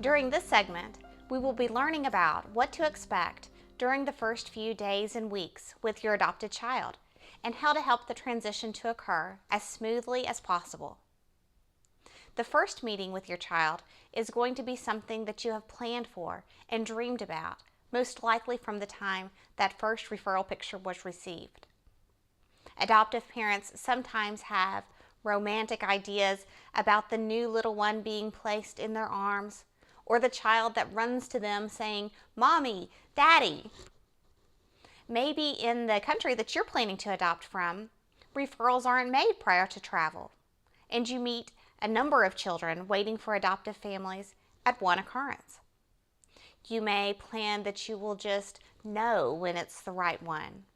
During this segment, we will be learning about what to expect during the first few days and weeks with your adopted child and how to help the transition to occur as smoothly as possible. The first meeting with your child is going to be something that you have planned for and dreamed about, most likely from the time that first referral picture was received. Adoptive parents sometimes have romantic ideas about the new little one being placed in their arms, or the child that runs to them saying, "Mommy, Daddy." Maybe in the country that you're planning to adopt from, referrals aren't made prior to travel, and you meet a number of children waiting for adoptive families at one occurrence. You may plan that you will just know when it's the right one.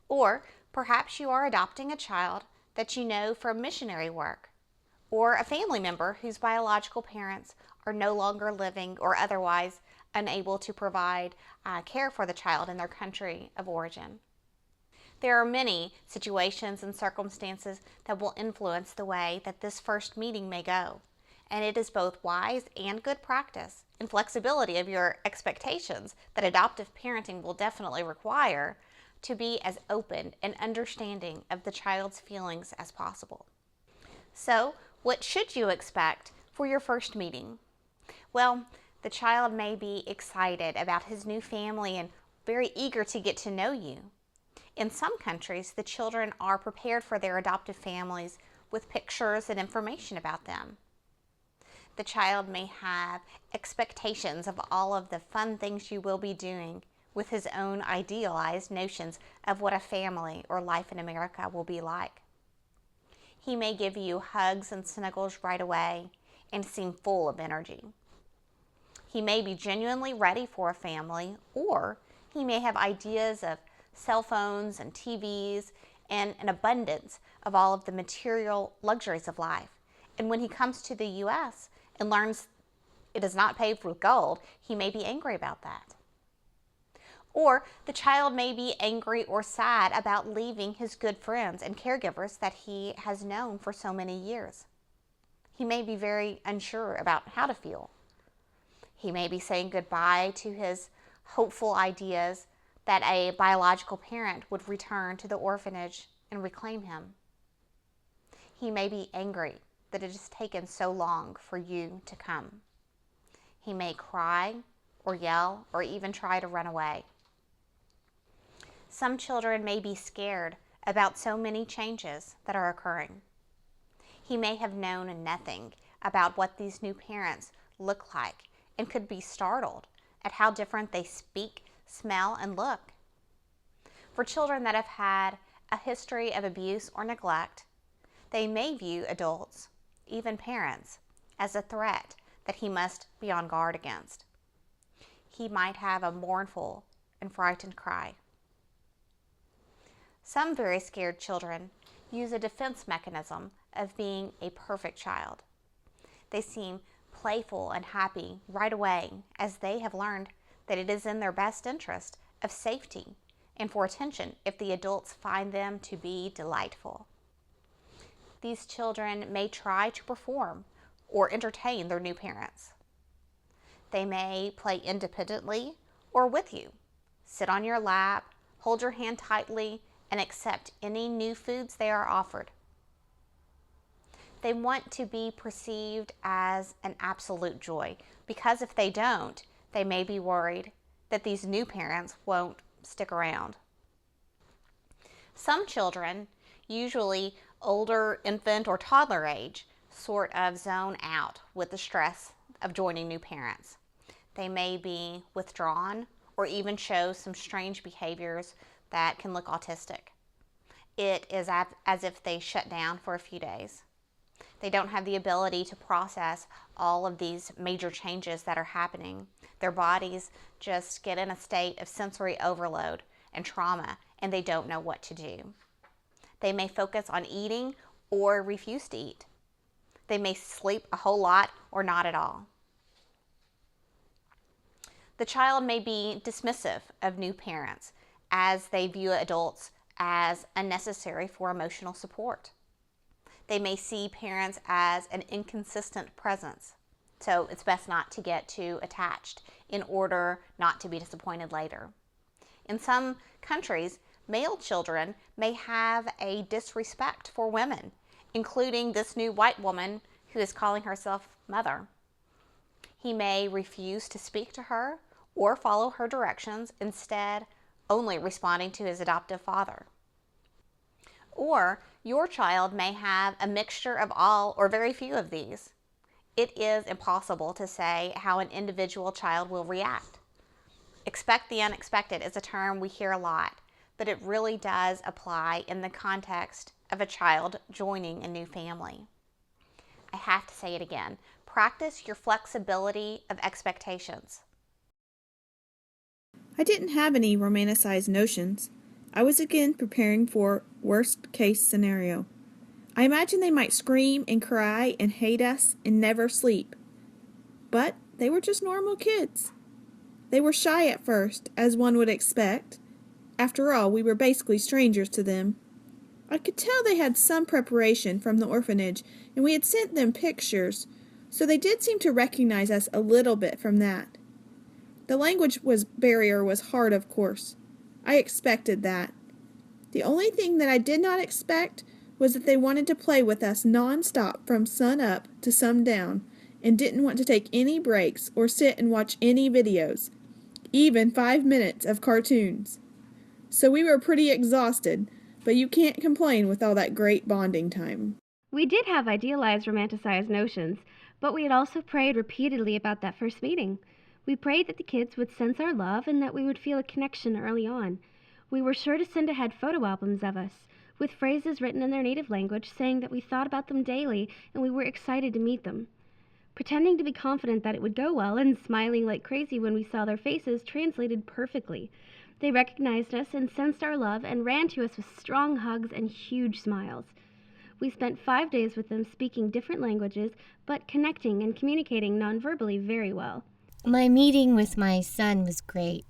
Or perhaps you are adopting a child that you know from missionary work, or a family member whose biological parents are no longer living or otherwise unable to provide care for the child in their country of origin. There are many situations and circumstances that will influence the way that this first meeting may go, and it is both wise and good practice and flexibility of your expectations that adoptive parenting will definitely require to be as open and understanding of the child's feelings as possible. So, what should you expect for your first meeting? Well, the child may be excited about his new family and very eager to get to know you. In some countries, the children are prepared for their adoptive families with pictures and information about them. The child may have expectations of all of the fun things you will be doing with his own idealized notions of what a family or life in America will be like. He may give you hugs and snuggles right away and seem full of energy. He may be genuinely ready for a family, or he may have ideas of cell phones and TVs and an abundance of all of the material luxuries of life. And when he comes to the U.S. and learns it is not paved with gold, he may be angry about that. Or the child may be angry or sad about leaving his good friends and caregivers that he has known for so many years. He may be very unsure about how to feel. He may be saying goodbye to his hopeful ideas that a biological parent would return to the orphanage and reclaim him. He may be angry that it has taken so long for you to come. He may cry or yell or even try to run away. Some children may be scared about so many changes that are occurring. He may have known nothing about what these new parents look like and could be startled at how different they speak, smell, and look. For children that have had a history of abuse or neglect, they may view adults, even parents, as a threat that he must be on guard against. He might have a mournful and frightened cry. Some very scared children use a defense mechanism of being a perfect child. They seem playful and happy right away as they have learned that it is in their best interest of safety and for attention if the adults find them to be delightful. These children may try to perform or entertain their new parents. They may play independently or with you, sit on your lap, hold your hand tightly, and accept any new foods they are offered. They want to be perceived as an absolute joy, because if they don't, they may be worried that these new parents won't stick around. Some children, usually older infant or toddler age, sort of zone out with the stress of joining new parents. They may be withdrawn or even show some strange behaviors that can look autistic. It is as if they shut down for a few days. They don't have the ability to process all of these major changes that are happening. Their bodies just get in a state of sensory overload and trauma, and they don't know what to do. They may focus on eating or refuse to eat. They may sleep a whole lot or not at all. The child may be dismissive of new parents as they view adults as unnecessary for emotional support. They may see parents as an inconsistent presence. So it's best not to get too attached in order not to be disappointed later. In some countries, male children may have a disrespect for women, including this new white woman who is calling herself mother. He may refuse to speak to her or follow her directions, instead only responding to his adoptive father. Or your child may have a mixture of all or very few of these. It is impossible to say how an individual child will react. Expect the unexpected is a term we hear a lot, but it really does apply in the context of a child joining a new family. I have to say it again. Practice your flexibility of expectations. I didn't have any romanticized notions. I was again preparing for worst-case scenario. I imagined they might scream and cry and hate us and never sleep. But they were just normal kids. They were shy at first, as one would expect. After all, we were basically strangers to them. I could tell they had some preparation from the orphanage, and we had sent them pictures, so they did seem to recognize us a little bit from that. The language barrier was hard, of course. I expected that. The only thing that I did not expect was that they wanted to play with us non-stop from sun up to sundown, and didn't want to take any breaks or sit and watch any videos, even 5 minutes of cartoons. So we were pretty exhausted, but you can't complain with all that great bonding time. We did have idealized, romanticized notions, but we had also prayed repeatedly about that first meeting. We prayed that the kids would sense our love and that we would feel a connection early on. We were sure to send ahead photo albums of us, with phrases written in their native language saying that we thought about them daily and we were excited to meet them. Pretending to be confident that it would go well and smiling like crazy when we saw their faces translated perfectly. They recognized us and sensed our love and ran to us with strong hugs and huge smiles. We spent 5 days with them speaking different languages, but connecting and communicating non-verbally very well. My meeting with my son was great.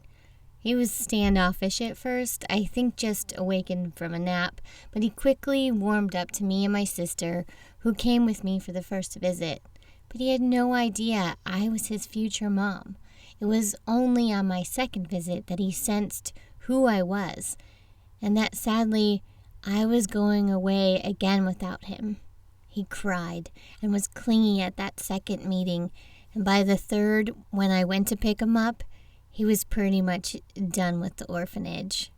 He was standoffish at first, I think just awakened from a nap, but he quickly warmed up to me and my sister, who came with me for the first visit. But he had no idea I was his future mom. It was only on my second visit that he sensed who I was, and that sadly, I was going away again without him. He cried and was clingy at that second meeting, and by the third, when I went to pick him up, he was pretty much done with the orphanage.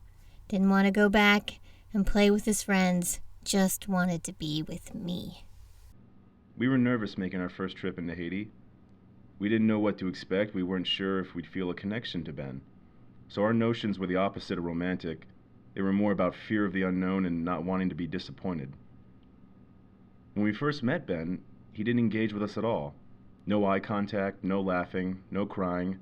Didn't want to go back and play with his friends, just wanted to be with me. We were nervous making our first trip into Haiti. We didn't know what to expect. We weren't sure if we'd feel a connection to Ben. So our notions were the opposite of romantic. They were more about fear of the unknown and not wanting to be disappointed. When we first met Ben, he didn't engage with us at all. No eye contact, no laughing, no crying.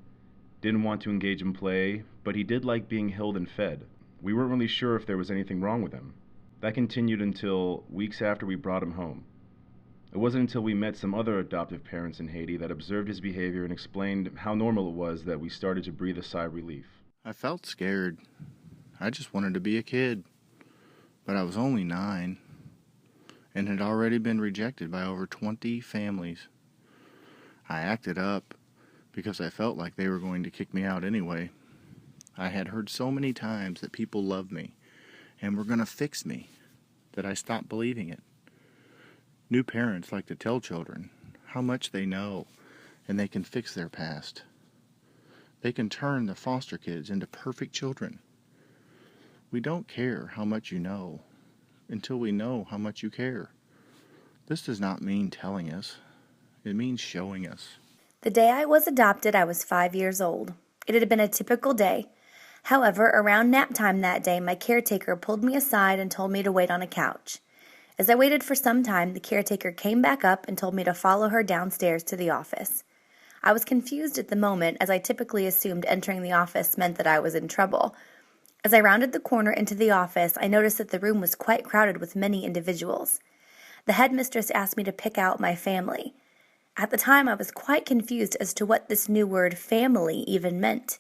Didn't want to engage in play, but he did like being held and fed. We weren't really sure if there was anything wrong with him. That continued until weeks after we brought him home. It wasn't until we met some other adoptive parents in Haiti that observed his behavior and explained how normal it was that we started to breathe a sigh of relief. I felt scared. I just wanted to be a kid. But I was only 9 and had already been rejected by over 20 families. I acted up because I felt like they were going to kick me out anyway. I had heard so many times that people loved me and were going to fix me that I stopped believing it. New parents like to tell children how much they know and they can fix their past. They can turn the foster kids into perfect children. We don't care how much you know until we know how much you care. This does not mean telling us. It means showing us. The day I was adopted, I was 5 years old. It had been a typical day. However, around nap time that day, my caretaker pulled me aside and told me to wait on a couch. As I waited for some time, the caretaker came back up and told me to follow her downstairs to the office. I was confused at the moment, as I typically assumed entering the office meant that I was in trouble. As I rounded the corner into the office, I noticed that the room was quite crowded with many individuals. The headmistress asked me to pick out my family. At the time, I was quite confused as to what this new word family even meant.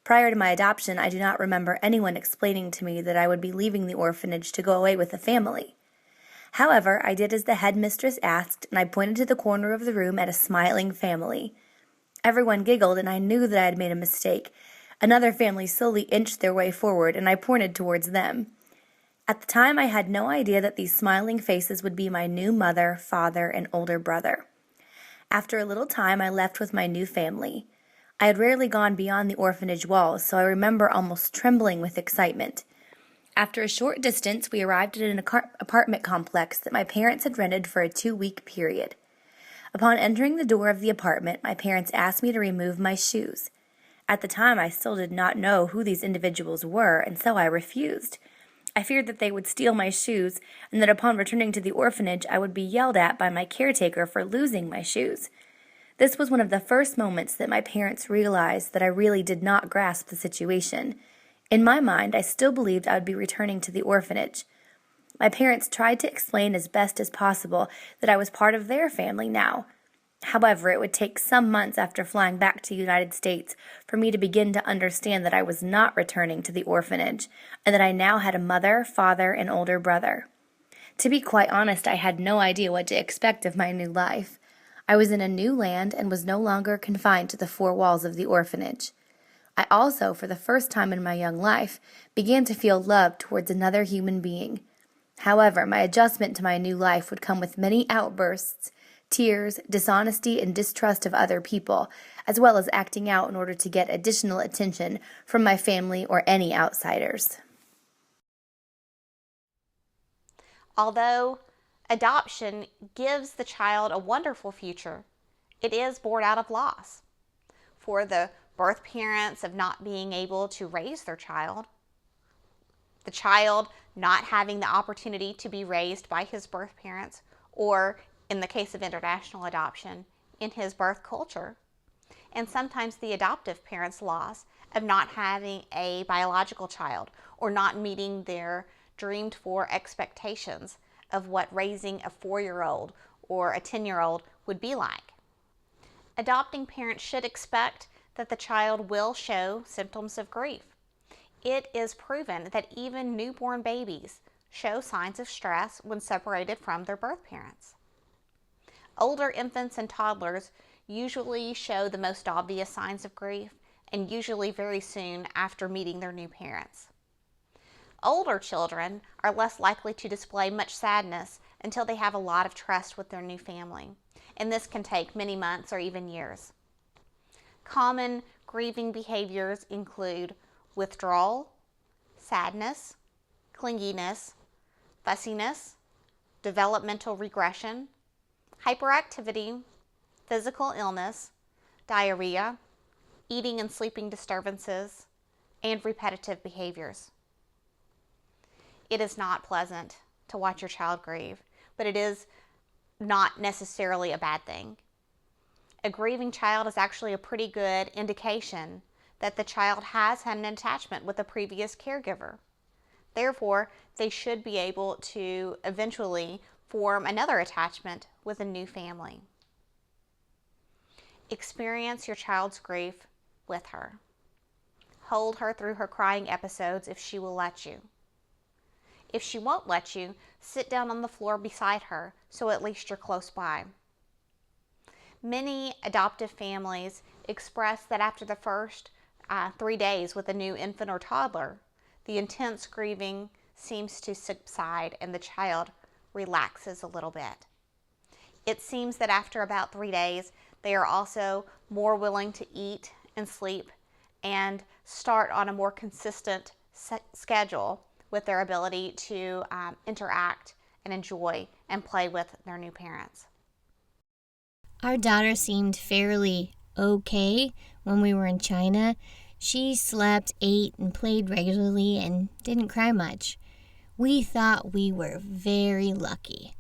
Prior to my adoption, I do not remember anyone explaining to me that I would be leaving the orphanage to go away with a family. However, I did as the headmistress asked, and I pointed to the corner of the room at a smiling family. Everyone giggled, and I knew that I had made a mistake. Another family slowly inched their way forward, and I pointed towards them. At the time, I had no idea that these smiling faces would be my new mother, father, and older brother. After a little time, I left with my new family. I had rarely gone beyond the orphanage walls, so I remember almost trembling with excitement. After a short distance, we arrived at an apartment complex that my parents had rented for a 2-week period. Upon entering the door of the apartment, my parents asked me to remove my shoes. At the time, I still did not know who these individuals were, and so I refused. I feared that they would steal my shoes, and that upon returning to the orphanage, I would be yelled at by my caretaker for losing my shoes. This was one of the first moments that my parents realized that I really did not grasp the situation. In my mind, I still believed I would be returning to the orphanage. My parents tried to explain as best as possible that I was part of their family now. However, it would take some months after flying back to the United States for me to begin to understand that I was not returning to the orphanage, and that I now had a mother, father, and older brother. To be quite honest, I had no idea what to expect of my new life. I was in a new land and was no longer confined to the 4 walls of the orphanage. I also, for the first time in my young life, began to feel love towards another human being. However, my adjustment to my new life would come with many outbursts, tears, dishonesty, and distrust of other people, as well as acting out in order to get additional attention from my family or any outsiders. Although adoption gives the child a wonderful future, it is born out of loss. For the birth parents of not being able to raise their child, the child not having the opportunity to be raised by his birth parents, or in the case of international adoption, in his birth culture, and sometimes the adoptive parent's loss of not having a biological child or not meeting their dreamed for expectations of what raising a 4-year-old or a 10-year-old would be like. Adopting parents should expect that the child will show symptoms of grief. It is proven that even newborn babies show signs of stress when separated from their birth parents. Older infants and toddlers usually show the most obvious signs of grief, and usually very soon after meeting their new parents. Older children are less likely to display much sadness until they have a lot of trust with their new family, and this can take many months or even years. Common grieving behaviors include withdrawal, sadness, clinginess, fussiness, developmental regression, hyperactivity, physical illness, diarrhea, eating and sleeping disturbances, and repetitive behaviors. It is not pleasant to watch your child grieve, but it is not necessarily a bad thing. A grieving child is actually a pretty good indication that the child has had an attachment with a previous caregiver. Therefore, they should be able to eventually form another attachment with a new family. Experience your child's grief with her. Hold her through her crying episodes if she will let you. If she won't let you, sit down on the floor beside her so at least you're close by. Many adoptive families express that after the first 3 days with a new infant or toddler, the intense grieving seems to subside and the child relaxes a little bit. It seems that after about 3 days, they are also more willing to eat and sleep and start on a more consistent schedule with their ability to interact and enjoy and play with their new parents. Our daughter seemed fairly okay when we were in China. She slept, ate, and played regularly and didn't cry much. We thought we were very lucky.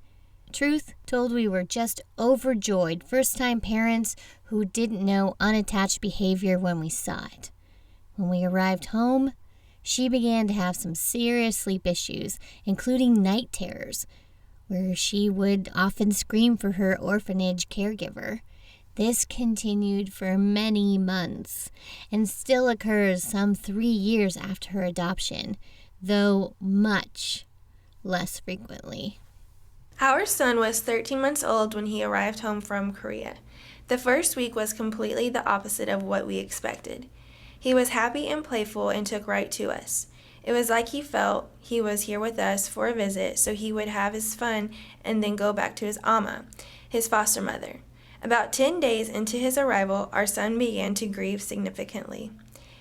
Truth told, we were just overjoyed first-time parents who didn't know unattached behavior when we saw it. When we arrived home, she began to have some serious sleep issues, including night terrors, where she would often scream for her orphanage caregiver. This continued for many months and still occurs some 3 years after her adoption, though much less frequently. Our son was 13 months old when he arrived home from Korea. The first week was completely the opposite of what we expected. He was happy and playful and took right to us. It was like he felt he was here with us for a visit, so he would have his fun and then go back to his ama, his foster mother. About 10 days into his arrival, our son began to grieve significantly.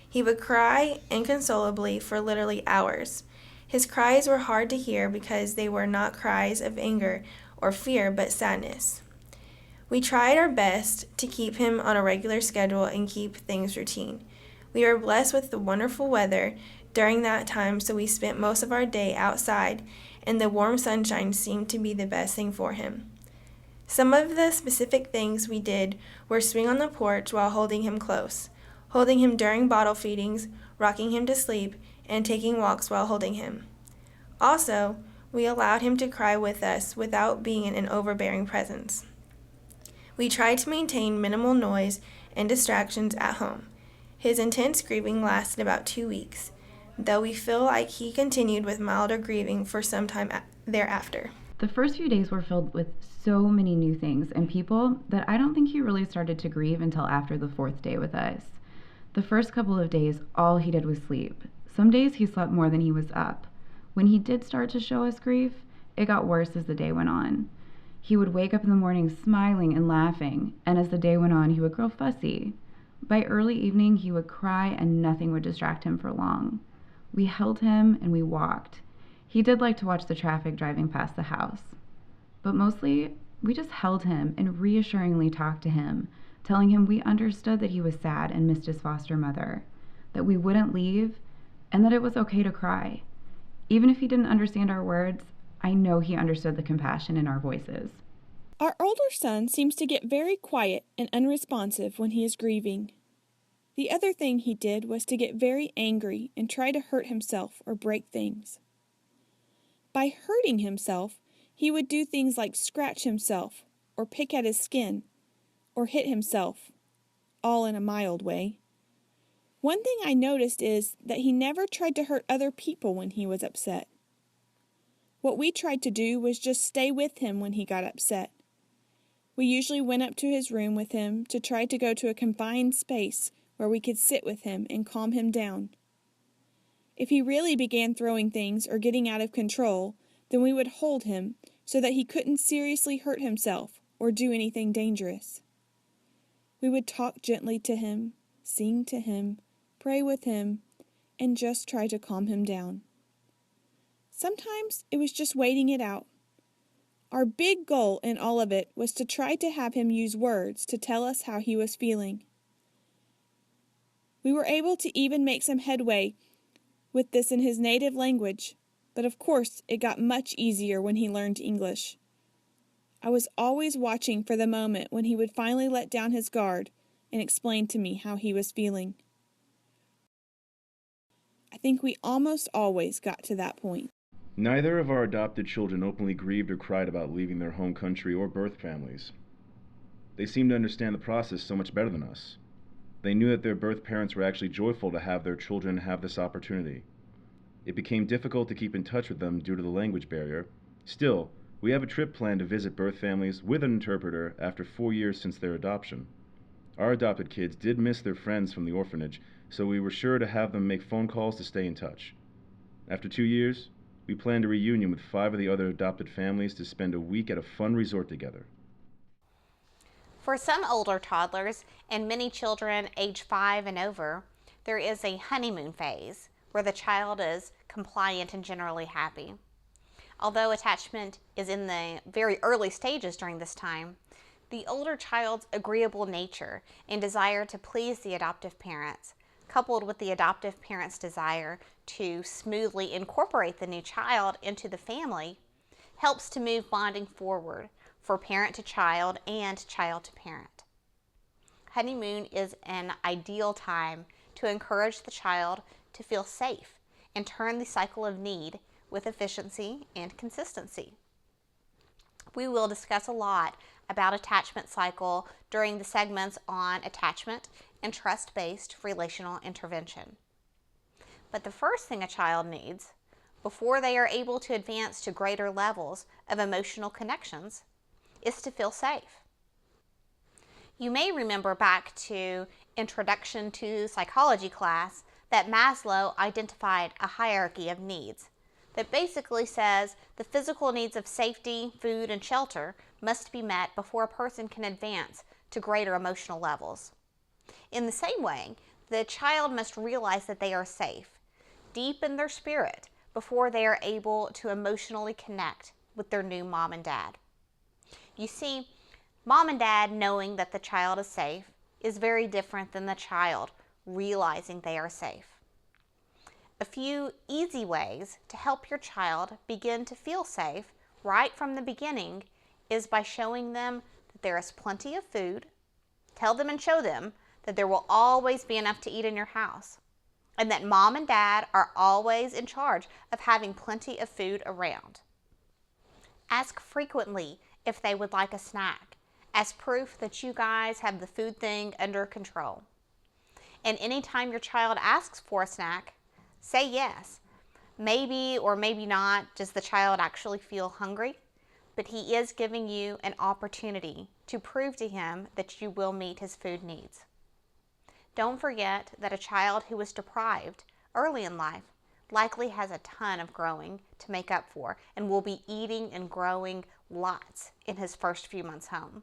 He would cry inconsolably for literally hours. His cries were hard to hear because they were not cries of anger or fear, but sadness. We tried our best to keep him on a regular schedule and keep things routine. We were blessed with the wonderful weather during that time, so we spent most of our day outside, and the warm sunshine seemed to be the best thing for him. Some of the specific things we did were swing on the porch while holding him close, holding him during bottle feedings, rocking him to sleep, and taking walks while holding him. Also, we allowed him to cry with us without being an overbearing presence. We tried to maintain minimal noise and distractions at home. His intense grieving lasted about 2 weeks, though we feel like he continued with milder grieving for some time thereafter. The first few days were filled with so many new things and people that I don't think he really started to grieve until after the 4th day with us. The first couple of days, all he did was sleep. Some days he slept more than he was up. When he did start to show us grief, it got worse as the day went on. He would wake up in the morning smiling and laughing, and as the day went on, he would grow fussy. By early evening, he would cry and nothing would distract him for long. We held him and we walked. He did like to watch the traffic driving past the house. But mostly, we just held him and reassuringly talked to him, telling him we understood that he was sad and missed his foster mother, that we wouldn't leave, and that it was okay to cry. Even if he didn't understand our words, I know he understood the compassion in our voices. Our older son seems to get very quiet and unresponsive when he is grieving. The other thing he did was to get very angry and try to hurt himself or break things. By hurting himself, he would do things like scratch himself or pick at his skin or hit himself, all in a mild way. One thing I noticed is that he never tried to hurt other people when he was upset. What we tried to do was just stay with him when he got upset. We usually went up to his room with him to try to go to a confined space where we could sit with him and calm him down. If he really began throwing things or getting out of control, then we would hold him so that he couldn't seriously hurt himself or do anything dangerous. We would talk gently to him, sing to him, pray with him, and just try to calm him down. Sometimes it was just waiting it out. Our big goal in all of it was to try to have him use words to tell us how he was feeling. We were able to even make some headway with this in his native language, but of course it got much easier when he learned English. I was always watching for the moment when he would finally let down his guard and explain to me how he was feeling. I think we almost always got to that point. Neither of our adopted children openly grieved or cried about leaving their home country or birth families. They seemed to understand the process so much better than us. They knew that their birth parents were actually joyful to have their children have this opportunity. It became difficult to keep in touch with them due to the language barrier. Still, we have a trip planned to visit birth families with an interpreter after 4 years since their adoption. Our adopted kids did miss their friends from the orphanage, so we were sure to have them make phone calls to stay in touch. After 2 years, we planned a reunion with 5 of the other adopted families to spend a week at a fun resort together. For some older toddlers and many children age 5 and over, there is a honeymoon phase where the child is compliant and generally happy. Although attachment is in the very early stages during this time, the older child's agreeable nature and desire to please the adoptive parents, coupled with the adoptive parents' desire to smoothly incorporate the new child into the family, helps to move bonding forward for parent to child and child to parent. Honeymoon is an ideal time to encourage the child to feel safe and turn the cycle of need with efficiency and consistency. We will discuss a lot about attachment cycle during the segments on attachment and trust-based relational intervention. But the first thing a child needs before they are able to advance to greater levels of emotional connections is to feel safe. You may remember back to Introduction to Psychology class that Maslow identified a hierarchy of needs that basically says the physical needs of safety, food, and shelter must be met before a person can advance to greater emotional levels. In the same way, the child must realize that they are safe, deep in their spirit, before they are able to emotionally connect with their new mom and dad. You see, mom and dad knowing that the child is safe is very different than the child realizing they are safe. A few easy ways to help your child begin to feel safe right from the beginning is by showing them that there is plenty of food. Tell them and show them that there will always be enough to eat in your house, and that mom and dad are always in charge of having plenty of food around. Ask frequently if they would like a snack, as proof that you guys have the food thing under control. And anytime your child asks for a snack, say yes. Maybe or maybe not does the child actually feel hungry, but he is giving you an opportunity to prove to him that you will meet his food needs. Don't forget that a child who was deprived early in life likely has a ton of growing to make up for and will be eating and growing lots in his first few months home.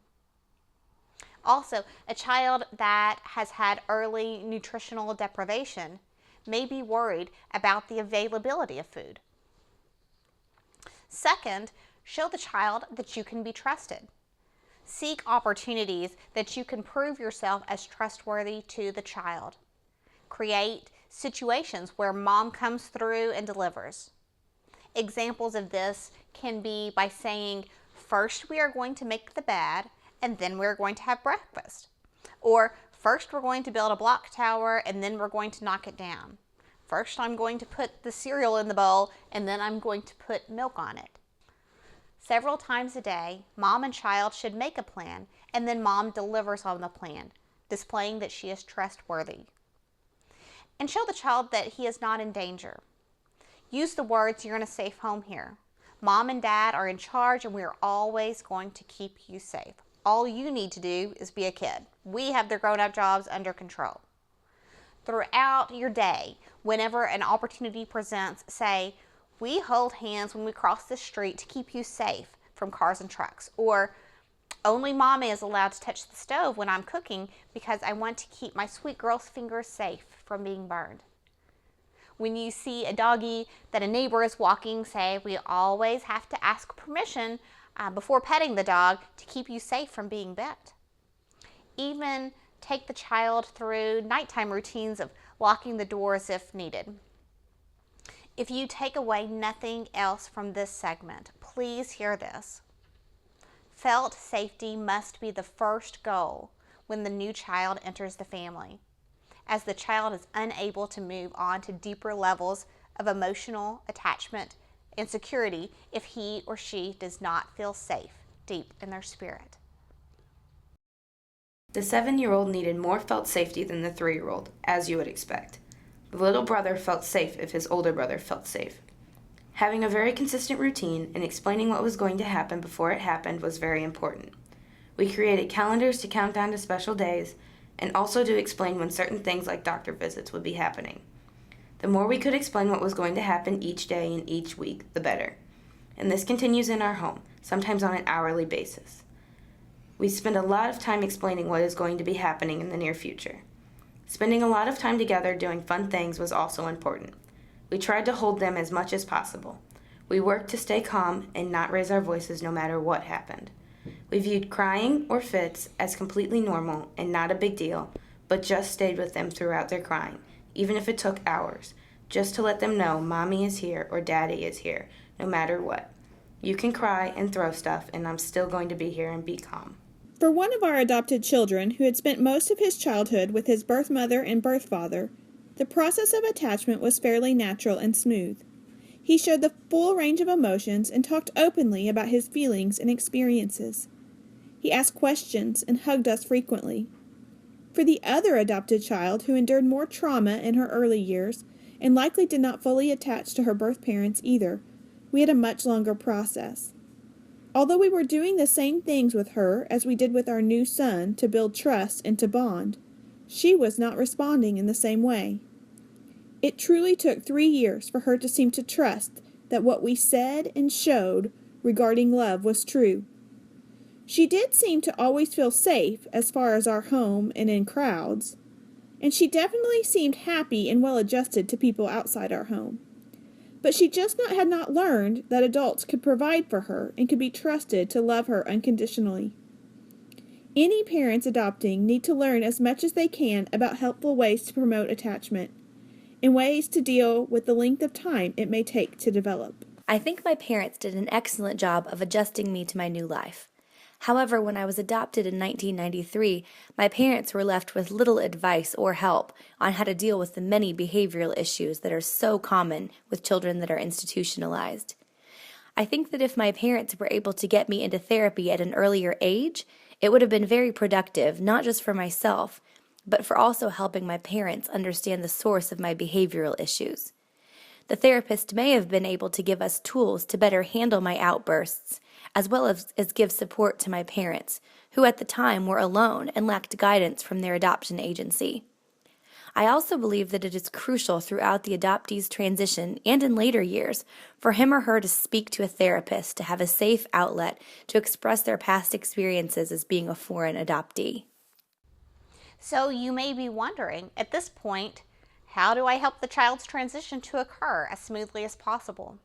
Also, a child that has had early nutritional deprivation may be worried about the availability of food. Second, show the child that you can be trusted. Seek opportunities that you can prove yourself as trustworthy to the child. Create situations where mom comes through and delivers. Examples of this can be by saying, first we are going to make the bed and then we're going to have breakfast. Or first we're going to build a block tower and then we're going to knock it down. First I'm going to put the cereal in the bowl and then I'm going to put milk on it. Several times a day, mom and child should make a plan and then mom delivers on the plan, displaying that she is trustworthy. And show the child that he is not in danger. Use the words, "You're in a safe home here. Mom and dad are in charge and we are always going to keep you safe. All you need to do is be a kid. We have the grown-up jobs under control." Throughout your day, whenever an opportunity presents, say, "We hold hands when we cross the street to keep you safe from cars and trucks," or "Only mommy is allowed to touch the stove when I'm cooking because I want to keep my sweet girl's fingers safe from being burned." When you see a doggy that a neighbor is walking, say, "We always have to ask permission before petting the dog to keep you safe from being bit." Even take the child through nighttime routines of locking the doors if needed. If you take away nothing else from this segment, please hear this. Felt safety must be the first goal when the new child enters the family, as the child is unable to move on to deeper levels of emotional attachment and security if he or she does not feel safe deep in their spirit. The 7-year-old needed more felt safety than the 3-year-old, as you would expect. The little brother felt safe if his older brother felt safe. Having a very consistent routine and explaining what was going to happen before it happened was very important. We created calendars to count down to special days and also to explain when certain things like doctor visits would be happening. The more we could explain what was going to happen each day and each week, the better. And this continues in our home, sometimes on an hourly basis. We spend a lot of time explaining what is going to be happening in the near future. Spending a lot of time together doing fun things was also important. We tried to hold them as much as possible. We worked to stay calm and not raise our voices no matter what happened. We viewed crying or fits as completely normal and not a big deal, but just stayed with them throughout their crying, even if it took hours, just to let them know mommy is here or daddy is here, no matter what. You can cry and throw stuff, and I'm still going to be here and be calm. For one of our adopted children who had spent most of his childhood with his birth mother and birth father, the process of attachment was fairly natural and smooth. He showed the full range of emotions and talked openly about his feelings and experiences. He asked questions and hugged us frequently. For the other adopted child who endured more trauma in her early years, and likely did not fully attach to her birth parents either. We had a much longer process. Although we were doing the same things with her as we did with our new son to build trust and to bond, she was not responding in the same way. It truly took 3 years for her to seem to trust that what we said and showed regarding love was true. She did seem to always feel safe as far as our home and in crowds, and she definitely seemed happy and well adjusted to people outside our home. But she just had not learned that adults could provide for her and could be trusted to love her unconditionally. Any parents adopting need to learn as much as they can about helpful ways to promote attachment and ways to deal with the length of time it may take to develop. I think my parents did an excellent job of adjusting me to my new life. However, when I was adopted in 1993, my parents were left with little advice or help on how to deal with the many behavioral issues that are so common with children that are institutionalized. I think that if my parents were able to get me into therapy at an earlier age, it would have been very productive, not just for myself, but for also helping my parents understand the source of my behavioral issues. The therapist may have been able to give us tools to better handle my outbursts, as well as give support to my parents, who at the time were alone and lacked guidance from their adoption agency. I also believe that it is crucial throughout the adoptee's transition and in later years for him or her to speak to a therapist to have a safe outlet to express their past experiences as being a foreign adoptee. So you may be wondering, at this point, how do I help the child's transition to occur as smoothly as possible?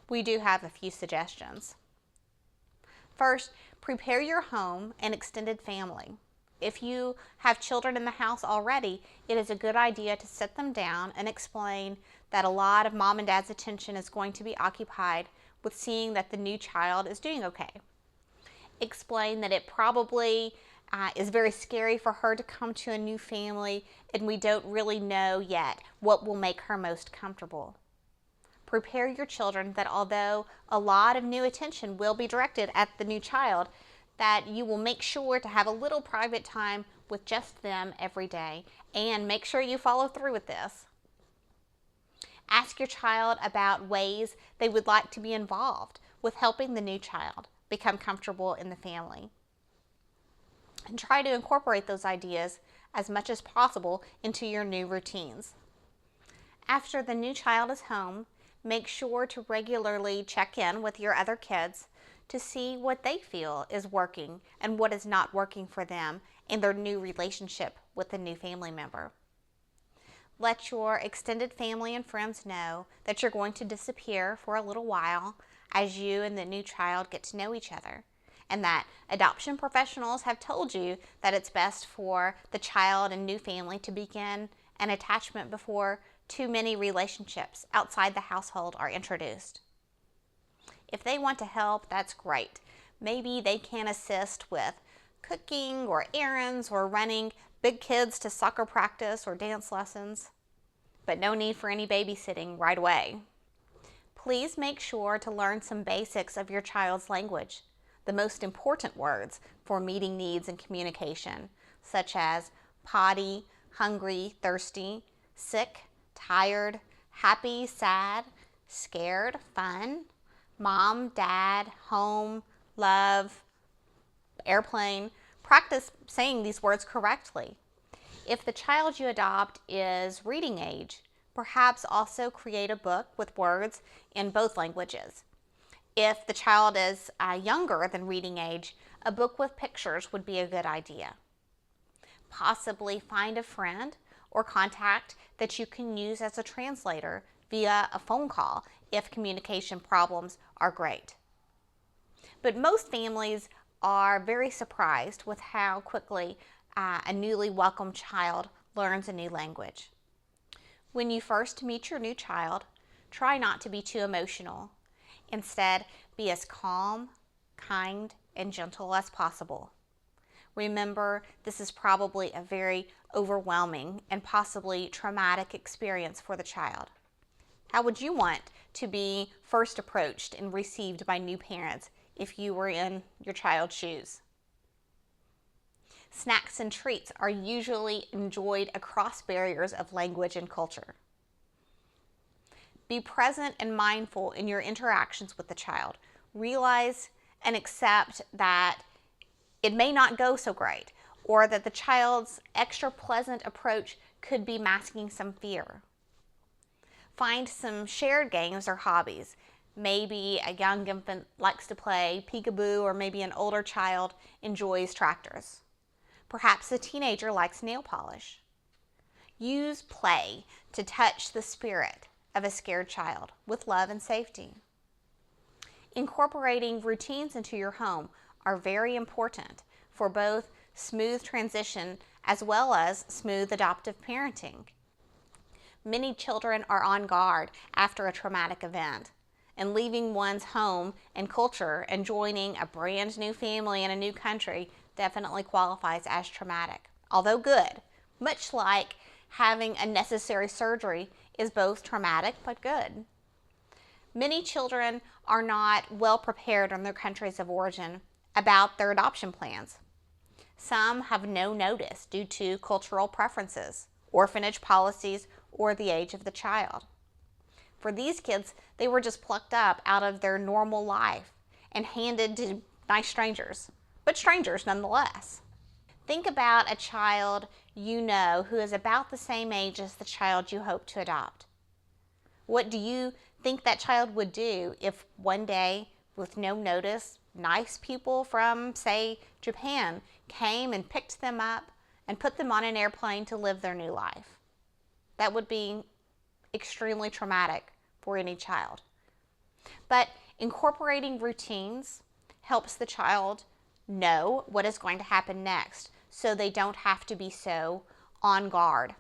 We do have a few suggestions. First, prepare your home and extended family. If you have children in the house already, it is a good idea to sit them down and explain that a lot of mom and dad's attention is going to be occupied with seeing that the new child is doing okay. Explain that it probably is very scary for her to come to a new family, and we don't really know yet what will make her most comfortable. Prepare your children that although a lot of new attention will be directed at the new child, that you will make sure to have a little private time with just them every day, and make sure you follow through with this. Ask your child about ways they would like to be involved with helping the new child become comfortable in the family. And try to incorporate those ideas as much as possible into your new routines. After the new child is home, make sure to regularly check in with your other kids to see what they feel is working and what is not working for them in their new relationship with the new family member. Let your extended family and friends know that you're going to disappear for a little while as you and the new child get to know each other, and that adoption professionals have told you that it's best for the child and new family to begin an attachment before too many relationships outside the household are introduced. If they want to help, that's great. Maybe they can assist with cooking or errands or running big kids to soccer practice or dance lessons, but no need for any babysitting right away. Please make sure to learn some basics of your child's language, the most important words for meeting needs and communication, such as potty, hungry, thirsty, sick, tired, happy, sad, scared, fun, mom, dad, home, love, airplane. Practice saying these words correctly. If the child you adopt is reading age, perhaps also create a book with words in both languages. If the child is younger than reading age, a book with pictures would be a good idea. Possibly find a friend or contact that you can use as a translator via a phone call if communication problems are great. But most families are very surprised with how quickly a newly welcomed child learns a new language. When you first meet your new child, try not to be too emotional. Instead, be as calm, kind, and gentle as possible. Remember, this is probably a very overwhelming and possibly traumatic experience for the child. How would you want to be first approached and received by new parents if you were in your child's shoes? Snacks and treats are usually enjoyed across barriers of language and culture. Be present and mindful in your interactions with the child. Realize and accept that it may not go so great, or that the child's extra pleasant approach could be masking some fear. Find some shared games or hobbies. Maybe a young infant likes to play peekaboo, or maybe an older child enjoys tractors. Perhaps a teenager likes nail polish. Use play to touch the spirit of a scared child with love and safety. Incorporating routines into your home are very important for both smooth transition as well as smooth adoptive parenting. Many children are on guard after a traumatic event, and leaving one's home and culture and joining a brand new family in a new country definitely qualifies as traumatic, although good, much like having a necessary surgery is both traumatic but good. Many children are not well prepared in their countries of origin about their adoption plans. Some have no notice due to cultural preferences, orphanage policies, or the age of the child. For these kids, they were just plucked up out of their normal life and handed to nice strangers, but strangers nonetheless. Think about a child you know who is about the same age as the child you hope to adopt. What do you think that child would do if one day, with no notice, nice people from, say, Japan came and picked them up and put them on an airplane to live their new life? That would be extremely traumatic for any child. But incorporating routines helps the child know what is going to happen next, so they don't have to be so on guard.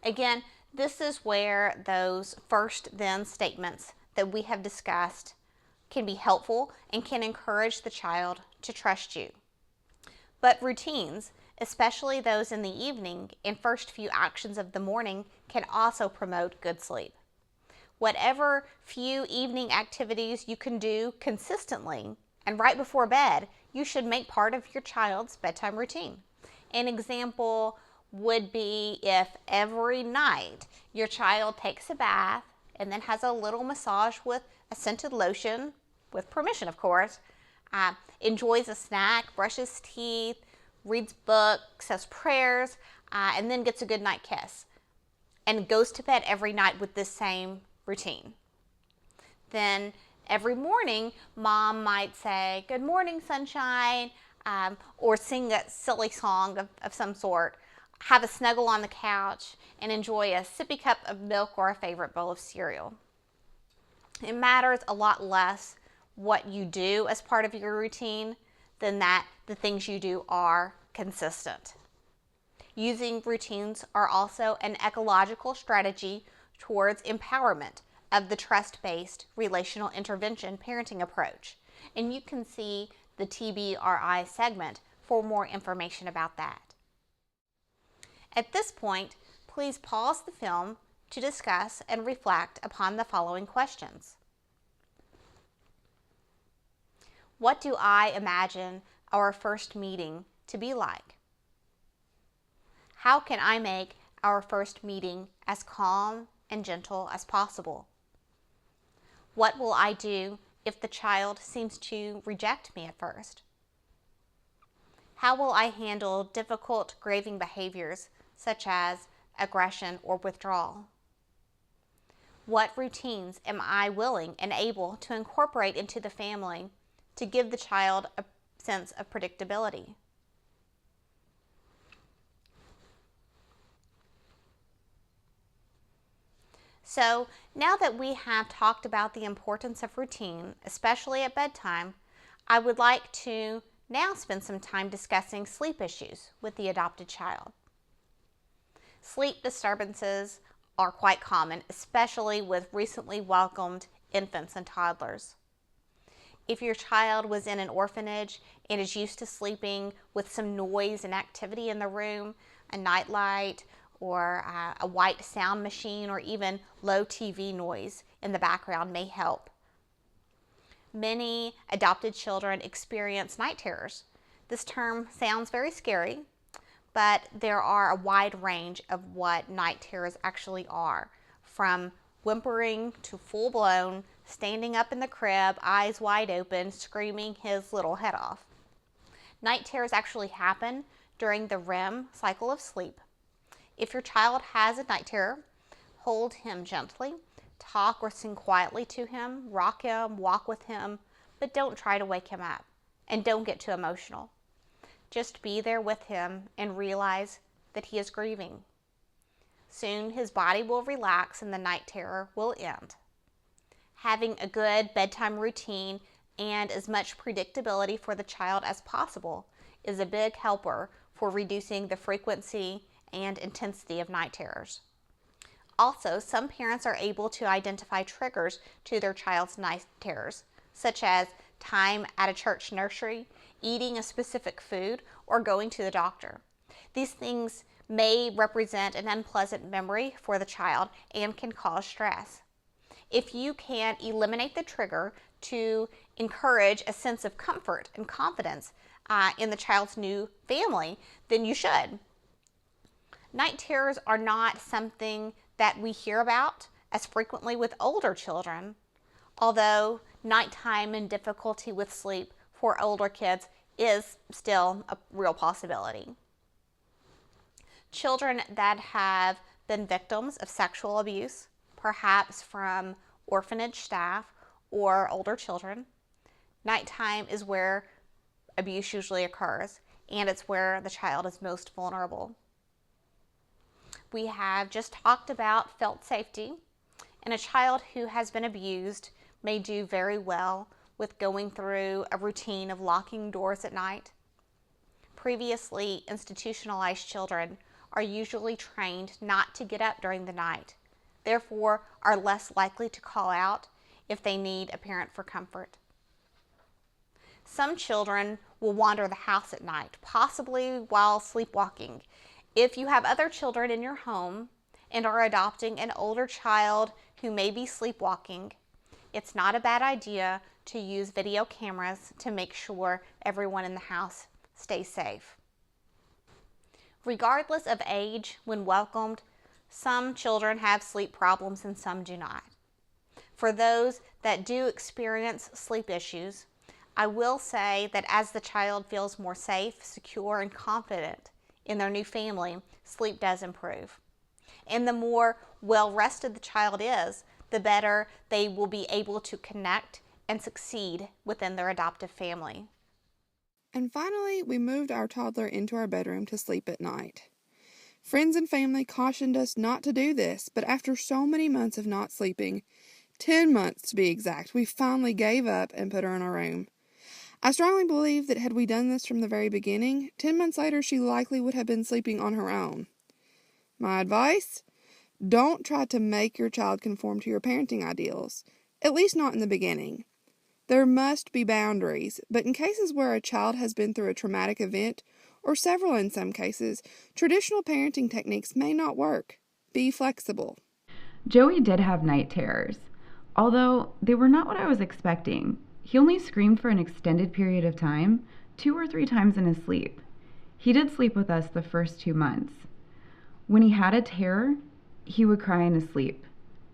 Again, this is where those first then statements that we have discussed can be helpful and can encourage the child to trust you. But routines, especially those in the evening and first few actions of the morning, can also promote good sleep. Whatever few evening activities you can do consistently and right before bed, you should make part of your child's bedtime routine. An example would be if every night your child takes a bath and then has a little massage with a scented lotion, with permission of course, enjoys a snack, brushes teeth, reads books, says prayers, and then gets a good night kiss, and goes to bed every night with this same routine. Then every morning, mom might say, "Good morning, sunshine," or sing a silly song of some sort, have a snuggle on the couch, and enjoy a sippy cup of milk or a favorite bowl of cereal. It matters a lot less what you do as part of your routine than that the things you do are consistent. Using routines are also an ecological strategy towards empowerment of the trust-based relational intervention parenting approach. And you can see the TBRI segment for more information about that. At this point, please pause the film to discuss and reflect upon the following questions. What do I imagine our first meeting to be like? How can I make our first meeting as calm and gentle as possible? What will I do if the child seems to reject me at first? How will I handle difficult, grieving behaviors such as aggression or withdrawal? What routines am I willing and able to incorporate into the family to give the child a sense of predictability? So now that we have talked about the importance of routine, especially at bedtime, I would like to now spend some time discussing sleep issues with the adopted child. Sleep disturbances are quite common, especially with recently welcomed infants and toddlers. If your child was in an orphanage and is used to sleeping with some noise and activity in the room, a nightlight, or a white sound machine, or even low TV noise in the background may help. Many adopted children experience night terrors. This term sounds very scary, but there are a wide range of what night terrors actually are, from whimpering to full-blown, standing up in the crib, eyes wide open, screaming his little head off. Night terrors actually happen during the REM cycle of sleep. If your child has a night terror, hold him gently, talk or sing quietly to him, rock him, walk with him, but don't try to wake him up, and don't get too emotional. Just be there with him and realize that he is grieving. Soon his body will relax and the night terror will end. Having a good bedtime routine and as much predictability for the child as possible is a big helper for reducing the frequency and intensity of night terrors. Also, some parents are able to identify triggers to their child's night terrors, such as time at a church nursery, eating a specific food, or going to the doctor. These things may represent an unpleasant memory for the child and can cause stress. If you can eliminate the trigger to encourage a sense of comfort and confidence in the child's new family, then you should. Night terrors are not something that we hear about as frequently with older children, although nighttime and difficulty with sleep for older kids is still a real possibility. Children that have been victims of sexual abuse, perhaps from orphanage staff or older children, nighttime is where abuse usually occurs, and it's where the child is most vulnerable. We have just talked about felt safety, and a child who has been abused may do very well with going through a routine of locking doors at night. Previously institutionalized children are usually trained not to get up during the night, therefore are less likely to call out if they need a parent for comfort. Some children will wander the house at night, possibly while sleepwalking. If you have other children in your home and are adopting an older child who may be sleepwalking, it's not a bad idea to use video cameras to make sure everyone in the house stays safe. Regardless of age, when welcomed, some children have sleep problems and some do not. For those that do experience sleep issues, I will say that as the child feels more safe, secure, and confident in their new family, sleep does improve. And the more well-rested the child is, the better they will be able to connect and succeed within their adoptive family. And finally, we moved our toddler into our bedroom to sleep at night. Friends and family cautioned us not to do this, but after so many months of not sleeping, 10 months to be exact, we finally gave up and put her in our room. I strongly believe that had we done this from the very beginning, 10 months later she likely would have been sleeping on her own. My advice? Don't try to make your child conform to your parenting ideals, at least not in the beginning. There must be boundaries, but in cases where a child has been through a traumatic event, or several in some cases, traditional parenting techniques may not work. Be flexible. Joey did have night terrors, although they were not what I was expecting. He only screamed for an extended period of time, 2 or 3 times in his sleep. He did sleep with us the first 2 months. When he had a terror, he would cry in his sleep.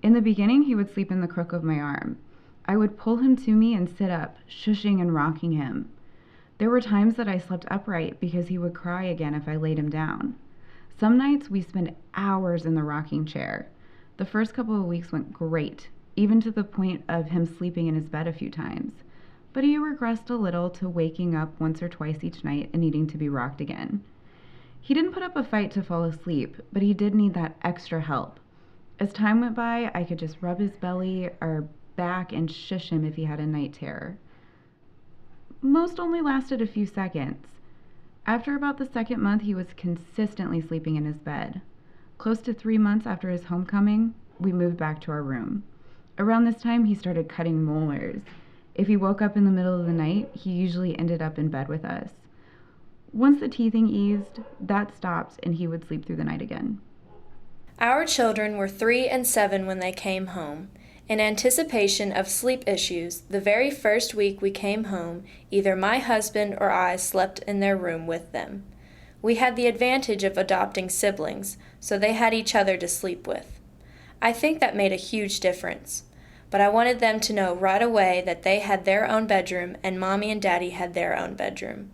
In the beginning, he would sleep in the crook of my arm. I would pull him to me and sit up, shushing and rocking him. There were times that I slept upright because he would cry again if I laid him down. Some nights we spent hours in the rocking chair. The first couple of weeks went great, even to the point of him sleeping in his bed a few times. But he regressed a little to waking up once or twice each night and needing to be rocked again. He didn't put up a fight to fall asleep, but he did need that extra help. As time went by, I could just rub his belly or back and shush him if he had a night terror. Most only lasted a few seconds. After about the 2nd month, he was consistently sleeping in his bed. Close to 3 months after his homecoming, we moved back to our room. Around this time, he started cutting molars. If he woke up in the middle of the night, he usually ended up in bed with us. Once the teething eased, that stopped and he would sleep through the night again. Our children were 3 and 7 when they came home. In anticipation of sleep issues, the very first week we came home, either my husband or I slept in their room with them. We had the advantage of adopting siblings, so they had each other to sleep with. I think that made a huge difference. But I wanted them to know right away that they had their own bedroom and Mommy and Daddy had their own bedroom.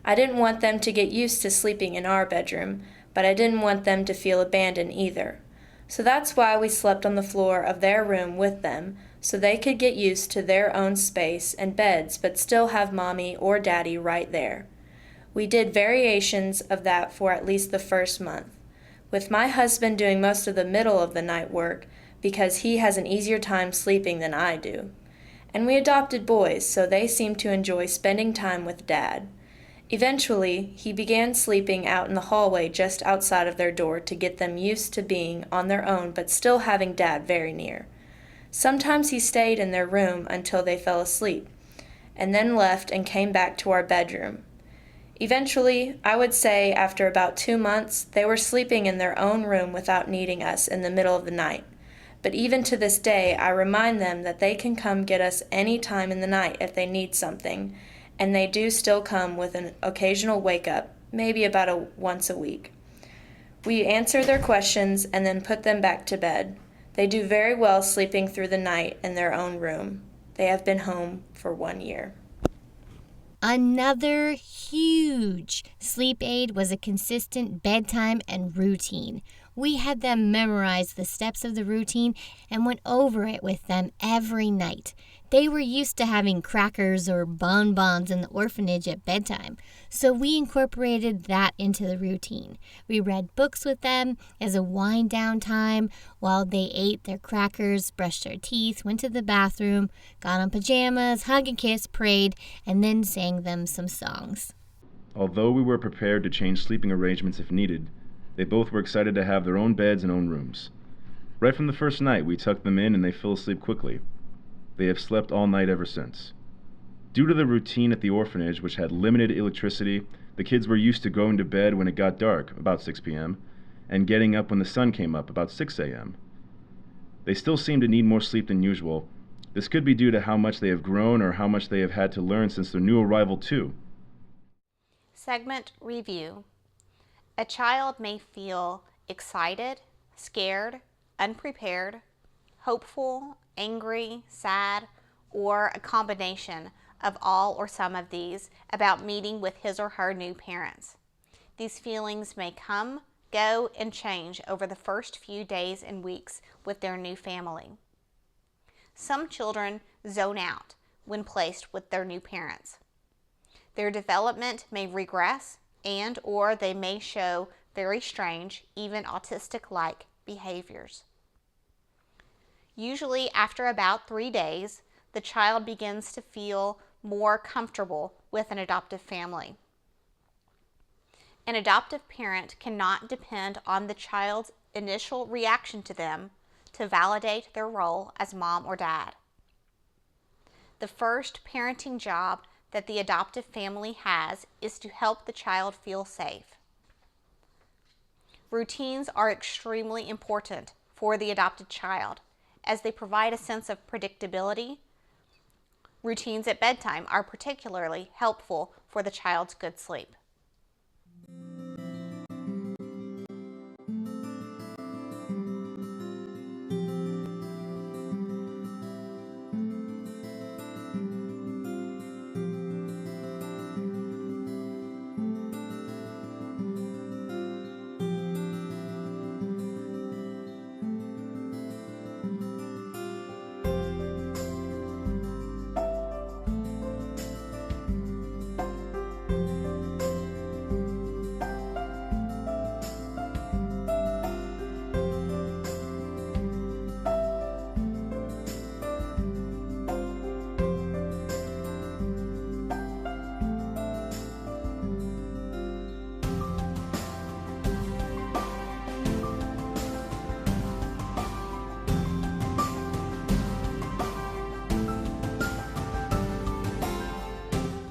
I didn't want them to get used to sleeping in our bedroom, but I didn't want them to feel abandoned either. So that's why we slept on the floor of their room with them, so they could get used to their own space and beds but still have Mommy or Daddy right there. We did variations of that for at least the first month, with my husband doing most of the middle of the night work because he has an easier time sleeping than I do. And we adopted boys, so they seemed to enjoy spending time with Dad. Eventually, he began sleeping out in the hallway just outside of their door to get them used to being on their own but still having Dad very near. Sometimes he stayed in their room until they fell asleep, and then left and came back to our bedroom. Eventually, I would say after about 2 months, they were sleeping in their own room without needing us in the middle of the night. But even to this day, I remind them that they can come get us any time in the night if they need something, and they do still come with an occasional wake-up, maybe about once a week. We answer their questions and then put them back to bed. They do very well sleeping through the night in their own room. They have been home for 1 year. Another huge sleep aid was a consistent bedtime and routine. We had them memorize the steps of the routine and went over it with them every night. They were used to having crackers or bonbons in the orphanage at bedtime, so we incorporated that into the routine. We read books with them as a wind-down time while they ate their crackers, brushed their teeth, went to the bathroom, got on pajamas, hugged and kissed, prayed, and then sang them some songs. Although we were prepared to change sleeping arrangements if needed, they both were excited to have their own beds and own rooms. Right from the first night, we tucked them in and they fell asleep quickly. They have slept all night ever since. Due to the routine at the orphanage, which had limited electricity, the kids were used to going to bed when it got dark, about 6 p.m., and getting up when the sun came up, about 6 a.m. They still seem to need more sleep than usual. This could be due to how much they have grown or how much they have had to learn since their new arrival too. Segment Review. A child may feel excited, scared, unprepared, hopeful, angry, sad, or a combination of all or some of these about meeting with his or her new parents. These feelings may come, go, and change over the first few days and weeks with their new family. Some children zone out when placed with their new parents. Their development may regress and or they may show very strange, even autistic-like behaviors. Usually after about 3 days, the child begins to feel more comfortable with an adoptive family. An adoptive parent cannot depend on the child's initial reaction to them to validate their role as mom or dad. The first parenting job that the adoptive family has is to help the child feel safe. Routines are extremely important for the adopted child as they provide a sense of predictability. Routines at bedtime are particularly helpful for the child's good sleep.